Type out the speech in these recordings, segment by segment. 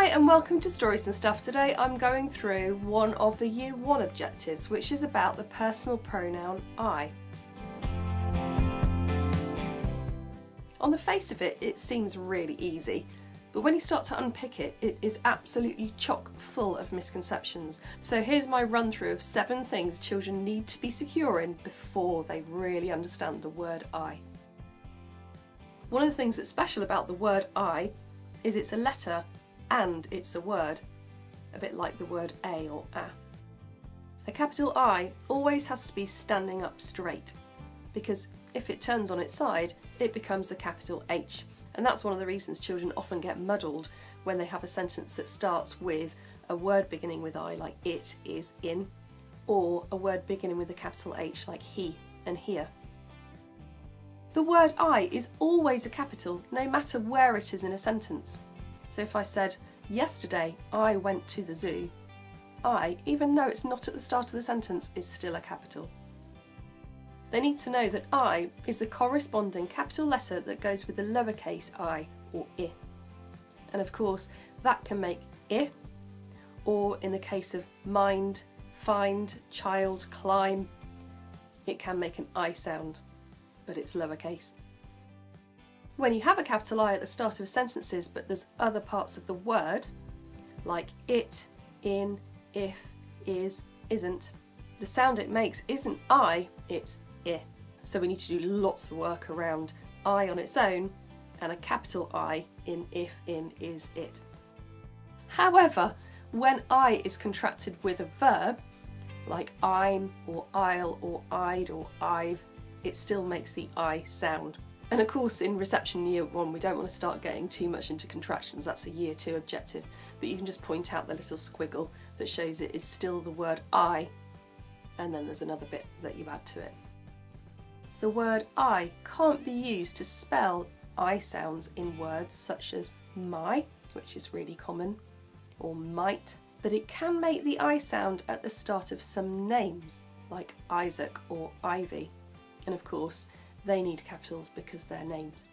Hi and welcome to Stories and Stuff. Today I'm going through one of the Year 1 objectives, which is about the personal pronoun I. On the face of it, it seems really easy, but when you start to unpick it, it is absolutely chock full of misconceptions. So here's my run through of 7 things children need to be secure in before they really understand the word I. One of the things that's special about the word I is it's a letter and it's a word, a bit like the word a or a. A capital I always has to be standing up straight, because if it turns on its side, it becomes a capital H. And that's one of the reasons children often get muddled when they have a sentence that starts with a word beginning with I, like it is in, or a word beginning with a capital H, like he and here. The word I is always a capital, no matter where it is in a sentence. So if I said, yesterday I went to the zoo, I, even though it's not at the start of the sentence, is still a capital. They need to know that I is the corresponding capital letter that goes with the lowercase I, or I. And of course, that can make I, or in the case of mind, find, child, climb, it can make an I sound, but it's lowercase. When you have a capital I at the start of sentences, but there's other parts of the word, like it, in, if, is, isn't, the sound it makes isn't I, it's I. So we need to do lots of work around I on its own and a capital I in, if, in, is, it. However, when I is contracted with a verb, like I'm, or I'll, or I'd, or I've, it still makes the I sound. And of course in reception year 1 we don't want to start getting too much into contractions, that's a year 2 objective, but you can just point out the little squiggle that shows it is still the word I, and then there's another bit that you add to it. The word I can't be used to spell I sounds in words such as my, which is really common, or might, but it can make the I sound at the start of some names, like Isaac or Ivy, and of course they need capitals because they're names.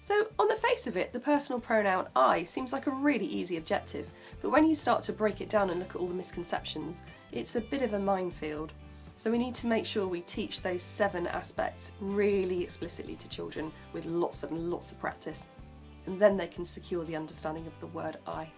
So on the face of it, the personal pronoun I seems like a really easy objective, but when you start to break it down and look at all the misconceptions, it's a bit of a minefield. So we need to make sure we teach those 7 aspects really explicitly to children with lots and lots of practice, and then they can secure the understanding of the word I.